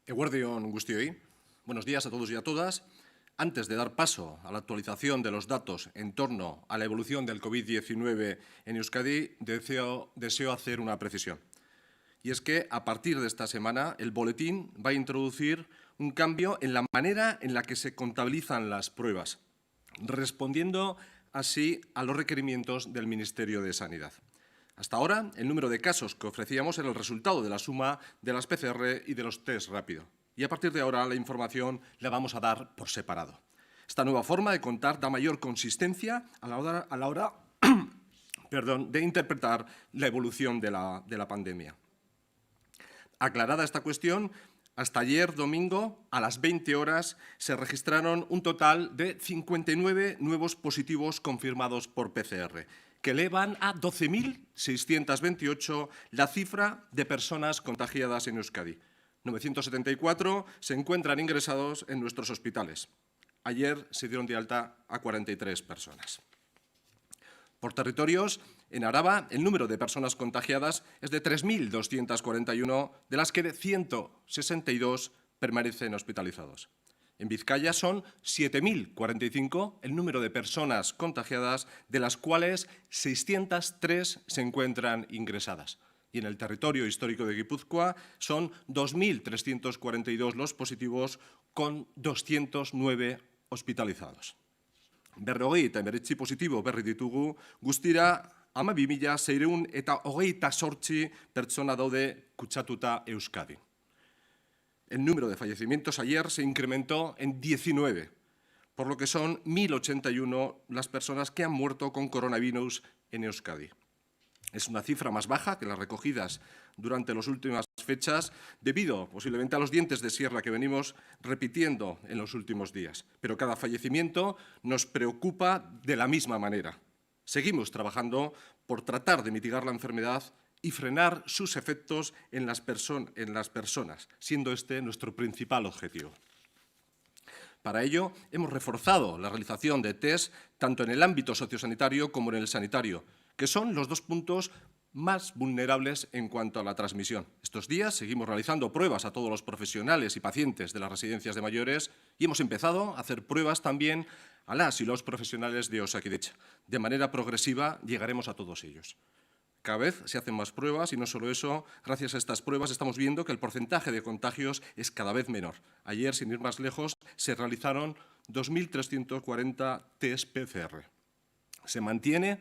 Eguerdion guztioi. Buenos días a todos y a todas. Antes de dar paso a la actualización de los datos en torno a la evolución del COVID-19 en Euskadi, deseo hacer una precisión. Y es que, a partir de esta semana, el boletín va a introducir un cambio en la manera en la que se contabilizan las pruebas, respondiendo así a los requerimientos del Ministerio de Sanidad. Hasta ahora, el número de casos que ofrecíamos era el resultado de la suma de las PCR y de los test rápido. Y a partir de ahora, la información la vamos a dar por separado. Esta nueva forma de contar da mayor consistencia a la hora de interpretar la evolución de la pandemia. Aclarada esta cuestión, hasta ayer, domingo, a las 20 horas, se registraron un total de 59 nuevos positivos confirmados por PCR, que elevan a 12.628 la cifra de personas contagiadas en Euskadi. 974 se encuentran ingresados en nuestros hospitales. Ayer se dieron de alta a 43 personas. Por territorios, en Araba, el número de personas contagiadas es de 3.241, de las que 162 permanecen hospitalizados. En Vizcaya son 7.045 el número de personas contagiadas, de las cuales 603 se encuentran ingresadas. Y en el territorio histórico de Guipúzcoa son 2.342 los positivos, con 209 hospitalizados. 59 positibo berri ditugu, guztira 12.628 pertsona daude kutsatuta Euskadi. El número de fallecimientos ayer se incrementó en 19, por lo que son 1.081 las personas que han muerto con coronavirus en Euskadi. Es una cifra más baja que las recogidas durante las últimas fechas, debido posiblemente a los dientes de sierra que venimos repitiendo en los últimos días. Pero cada fallecimiento nos preocupa de la misma manera. Seguimos trabajando por tratar de mitigar la enfermedad y frenar sus efectos en las personas, siendo este nuestro principal objetivo. Para ello, hemos reforzado la realización de test tanto en el ámbito sociosanitario como en el sanitario, que son los dos puntos más vulnerables en cuanto a la transmisión. Estos días seguimos realizando pruebas a todos los profesionales y pacientes de las residencias de mayores y hemos empezado a hacer pruebas también a las y los profesionales de Osakidetza. De manera progresiva llegaremos a todos ellos. Cada vez se hacen más pruebas y no solo eso, gracias a estas pruebas estamos viendo que el porcentaje de contagios es cada vez menor. Ayer, sin ir más lejos, se realizaron 2.340 test PCR. Se mantiene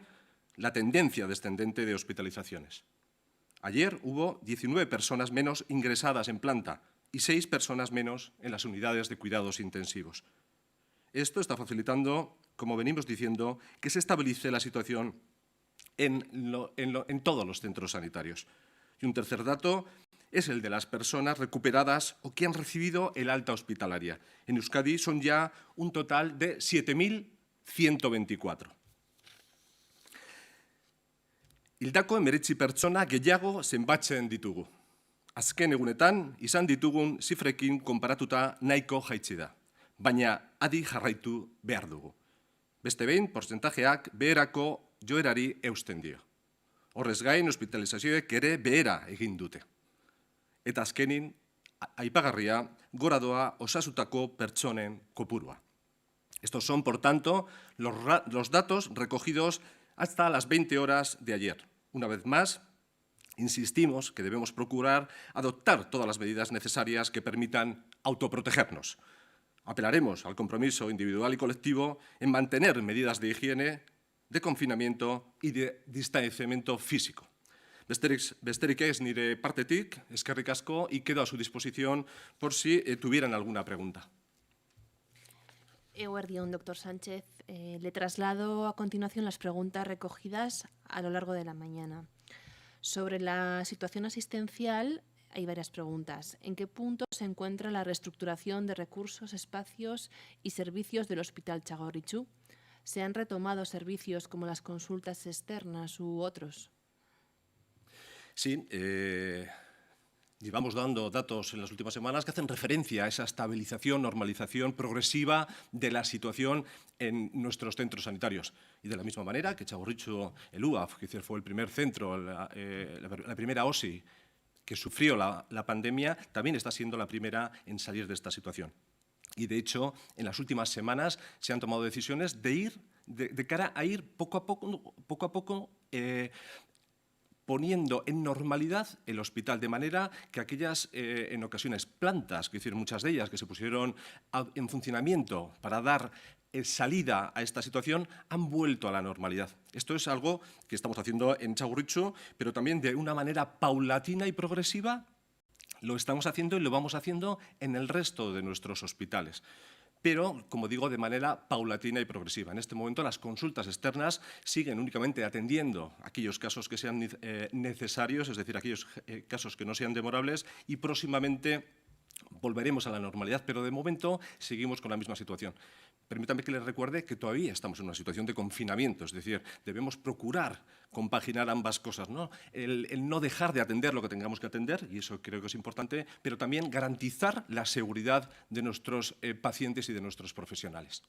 la tendencia descendente de hospitalizaciones. Ayer hubo 19 personas menos ingresadas en planta y 6 personas menos en las unidades de cuidados intensivos. Esto está facilitando, como venimos diciendo, que se estabilice la situación en todos los centros sanitarios. Y un tercer dato es el de las personas recuperadas o que han recibido el alta hospitalaria. En Euskadi son ya un total de 7.124. Hildako 19 pertsona gehiago zenbatzen ditugu. Azken egunetan, izan ditugun zifrekin konparatuta nahiko jaitsi da. Baina adi jarraitu behar dugu. Beste behin, portzentajeak beherako joerari eusten dio. Horrez gain, hospitalizazioek ere behera egin dute. Eta azkenin, aipagarria, gora doa osasutako pertsonen kopurua. Estos son, por tanto, los datos recogidos hasta las 20 horas de ayer. Una vez más, insistimos que debemos procurar adoptar todas las medidas necesarias que permitan autoprotegernos. Apelaremos al compromiso individual y colectivo en mantener medidas de higiene, de confinamiento y de distanciamiento físico. Besterik ez nire partetik, eskerrik asko, y quedo a su disposición por si tuvieran alguna pregunta. Eguerdión, doctor Sánchez. Le traslado a continuación las preguntas recogidas a lo largo de la mañana. Sobre la situación asistencial, hay varias preguntas. ¿En qué punto se encuentra la reestructuración de recursos, espacios y servicios del Hospital Txagorritxu? ¿Se han retomado servicios como las consultas externas u otros? Sí, llevamos dando datos en las últimas semanas que hacen referencia a esa estabilización, normalización progresiva de la situación en nuestros centros sanitarios. Y de la misma manera que Txagorritxu, el UAF, que fue el primer centro, la primera OSI que sufrió la pandemia también está siendo la primera en salir de esta situación. Y, de hecho, en las últimas semanas se han tomado decisiones de cara a ir poco a poco poniendo en normalidad el hospital, de manera que aquellas, en ocasiones, plantas, es decir, muchas de ellas que se pusieron en funcionamiento para dar salida a esta situación, han vuelto a la normalidad. Esto es algo que estamos haciendo en Txagorritxu, pero también de una manera paulatina y progresiva lo estamos haciendo y lo vamos haciendo en el resto de nuestros hospitales. Pero, como digo, de manera paulatina y progresiva. En este momento las consultas externas siguen únicamente atendiendo aquellos casos que sean necesarios, es decir, aquellos casos que no sean demorables, y próximamente volveremos a la normalidad, pero de momento seguimos con la misma situación. Permítame que les recuerde que todavía estamos en una situación de confinamiento, es decir, debemos procurar compaginar ambas cosas, ¿no? El no dejar de atender lo que tengamos que atender, y eso creo que es importante, pero también garantizar la seguridad de nuestros pacientes y de nuestros profesionales.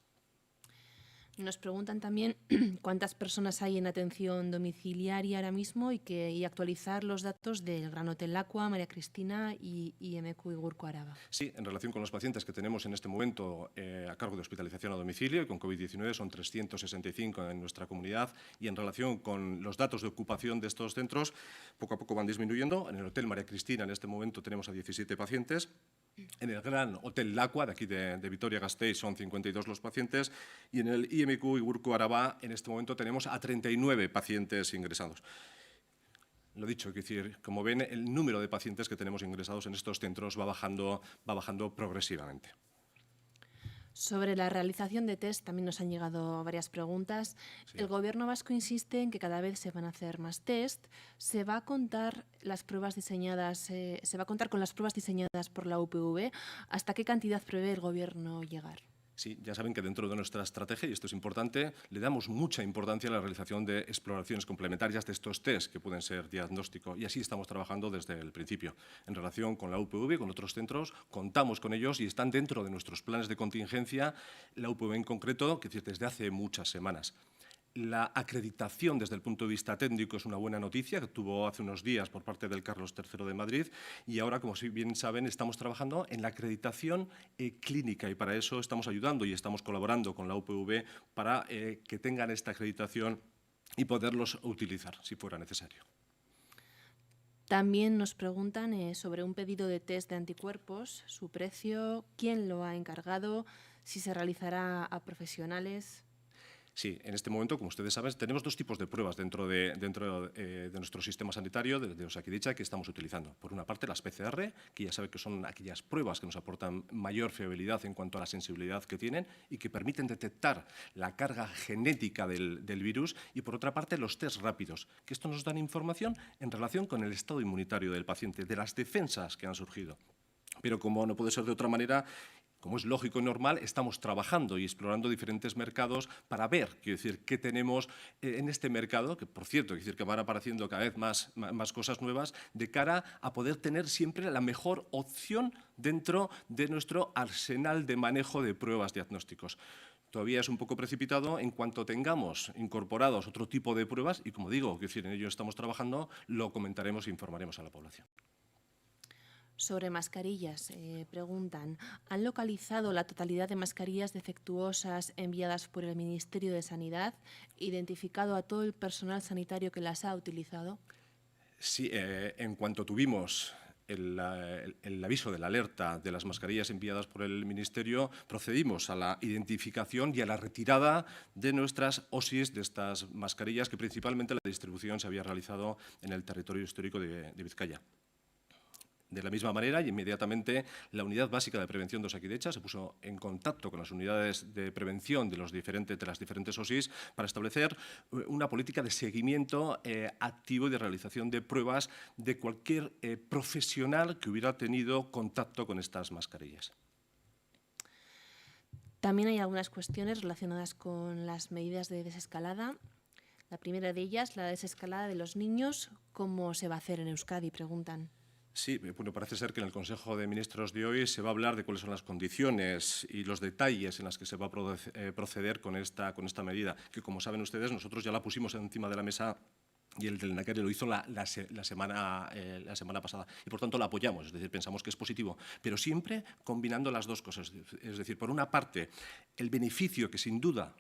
Nos preguntan también cuántas personas hay en atención domiciliaria ahora mismo y actualizar los datos del Gran Hotel Laqua, María Cristina y IMQ Igurco Araba. Sí, en relación con los pacientes que tenemos en este momento a cargo de hospitalización a domicilio y con COVID-19 son 365 en nuestra comunidad, y en relación con los datos de ocupación de estos centros, poco a poco van disminuyendo. En el Hotel María Cristina en este momento tenemos a 17 pacientes. En el Gran Hotel Laqua, de aquí de Vitoria-Gasteiz, son 52 los pacientes, y en el IMQ Igurco Araba en este momento tenemos a 39 pacientes ingresados. Lo dicho, es decir, como ven, el número de pacientes que tenemos ingresados en estos centros va bajando progresivamente. Sobre la realización de test también nos han llegado varias preguntas. Sí. El Gobierno vasco insiste en que cada vez se van a hacer más test. ¿Se va a contar las pruebas diseñadas? ¿Se va a contar con las pruebas diseñadas por la UPV? ¿Hasta qué cantidad prevé el Gobierno llegar? Sí, ya saben que dentro de nuestra estrategia, y esto es importante, le damos mucha importancia a la realización de exploraciones complementarias de estos test que pueden ser diagnóstico, y así estamos trabajando desde el principio. En relación con la UPV, con otros centros, contamos con ellos y están dentro de nuestros planes de contingencia, la UPV en concreto, que desde hace muchas semanas. La acreditación desde el punto de vista técnico es una buena noticia que tuvo hace unos días por parte del Carlos III de Madrid, y ahora, como bien saben, estamos trabajando en la acreditación clínica, y para eso estamos ayudando y estamos colaborando con la UPV para que tengan esta acreditación y poderlos utilizar si fuera necesario. También nos preguntan sobre un pedido de test de anticuerpos, su precio, quién lo ha encargado, si se realizará a profesionales. Sí, en este momento, como ustedes saben, tenemos dos tipos de pruebas dentro de nuestro sistema sanitario de Osakidetza que estamos utilizando. Por una parte, las PCR, que ya saben que son aquellas pruebas que nos aportan mayor fiabilidad en cuanto a la sensibilidad que tienen y que permiten detectar la carga genética del virus. Y por otra parte, los test rápidos, que esto nos dan información en relación con el estado inmunitario del paciente, de las defensas que han surgido. Pero como no puede ser de otra manera, como es lógico y normal, estamos trabajando y explorando diferentes mercados para ver, quiero decir, qué tenemos en este mercado, que por cierto, quiero decir, que van apareciendo cada vez más cosas nuevas, de cara a poder tener siempre la mejor opción dentro de nuestro arsenal de manejo de pruebas diagnósticos. Todavía es un poco precipitado. En cuanto tengamos incorporados otro tipo de pruebas, y como digo, quiero decir, en ello estamos trabajando, lo comentaremos e informaremos a la población. Sobre mascarillas, preguntan, ¿han localizado la totalidad de mascarillas defectuosas enviadas por el Ministerio de Sanidad, identificado a todo el personal sanitario que las ha utilizado? Sí, en cuanto tuvimos el aviso de la alerta de las mascarillas enviadas por el Ministerio, procedimos a la identificación y a la retirada de nuestras OSIs de estas mascarillas, que principalmente la distribución se había realizado en el territorio histórico de Vizcaya. De la misma manera, y inmediatamente, la Unidad Básica de Prevención de Osakidetza se puso en contacto con las unidades de prevención de las diferentes OSIs para establecer una política de seguimiento activo y de realización de pruebas de cualquier profesional que hubiera tenido contacto con estas mascarillas. También hay algunas cuestiones relacionadas con las medidas de desescalada. La primera de ellas, la desescalada de los niños. ¿Cómo se va a hacer en Euskadi?, preguntan. Sí, bueno, parece ser que en el Consejo de Ministros de hoy se va a hablar de cuáles son las condiciones y los detalles en las que se va a proceder con esta medida, que, como saben ustedes, nosotros ya la pusimos encima de la mesa y el del Lehendakari lo hizo la semana pasada. Y, por tanto, la apoyamos, es decir, pensamos que es positivo, pero siempre combinando las dos cosas. Es decir, por una parte, el beneficio que sin duda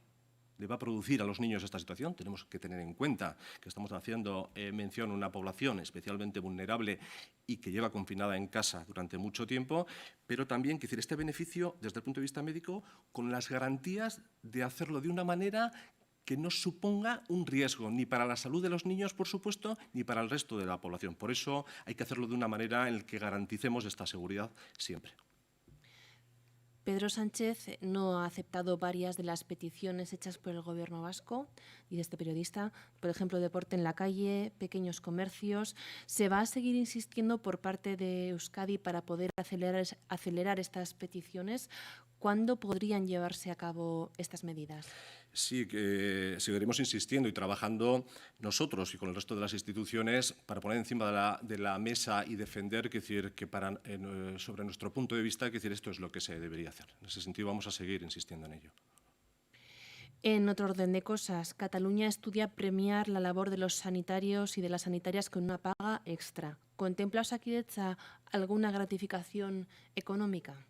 le va a producir a los niños esta situación. Tenemos que tener en cuenta que estamos haciendo mención a una población especialmente vulnerable y que lleva confinada en casa durante mucho tiempo, pero también, quiero decir, este beneficio, desde el punto de vista médico, con las garantías de hacerlo de una manera que no suponga un riesgo ni para la salud de los niños, por supuesto, ni para el resto de la población. Por eso hay que hacerlo de una manera en la que garanticemos esta seguridad siempre. Pedro Sánchez no ha aceptado varias de las peticiones hechas por el Gobierno vasco, dice este periodista, por ejemplo, deporte en la calle, pequeños comercios. ¿Se va a seguir insistiendo por parte de Euskadi para poder acelerar estas peticiones? ¿Cuándo podrían llevarse a cabo estas medidas? Sí, que seguiremos insistiendo y trabajando nosotros y con el resto de las instituciones para poner encima de la mesa y defender, sobre nuestro punto de vista, esto es lo que se debería hacer. En ese sentido, vamos a seguir insistiendo en ello. En otro orden de cosas, Cataluña estudia premiar la labor de los sanitarios y de las sanitarias con una paga extra. ¿Contempla Osakidetza alguna gratificación económica?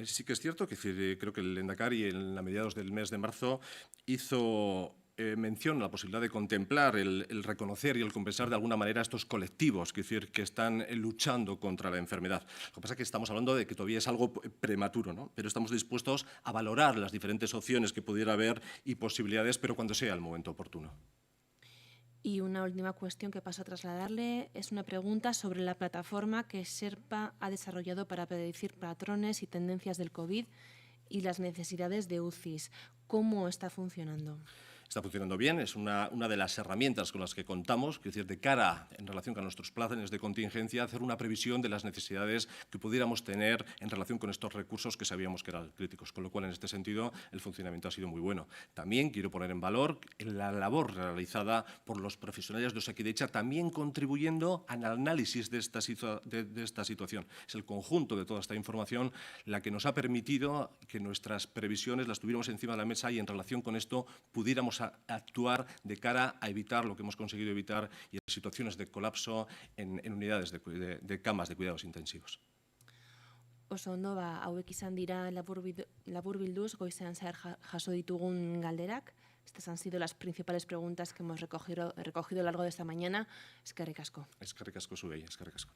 Sí que es cierto que creo que el Lehendakari, a mediados del mes de marzo, hizo mención a la posibilidad de contemplar el reconocer y el compensar de alguna manera a estos colectivos que están luchando contra la enfermedad. Lo que pasa es que estamos hablando de que todavía es algo prematuro, ¿no? Pero estamos dispuestos a valorar las diferentes opciones que pudiera haber y posibilidades, pero cuando sea el momento oportuno. Y una última cuestión que paso a trasladarle es una pregunta sobre la plataforma que Sherpa ha desarrollado para predecir patrones y tendencias del COVID y las necesidades de UCIs. ¿Cómo está funcionando? Está funcionando bien, es una de las herramientas con las que contamos, de cara, en relación con nuestros planes de contingencia, hacer una previsión de las necesidades que pudiéramos tener en relación con estos recursos que sabíamos que eran críticos, con lo cual, en este sentido, el funcionamiento ha sido muy bueno. También quiero poner en valor la labor realizada por los profesionales de Osakidetza, también contribuyendo al análisis de esta situación. Es el conjunto de toda esta información la que nos ha permitido que nuestras previsiones las tuviéramos encima de la mesa y, en relación con esto, pudiéramos actuar de cara a evitar lo que hemos conseguido evitar y en situaciones de colapso en unidades de camas de cuidados intensivos. Oso ondo, hauek izan dira laburbilduz goizean zehar jaso ditugun galderak. Estas han sido las principales preguntas que hemos recogido a lo largo de esta mañana. Eskerrik asko. Eskerrik asko zuei, eskerrik asko.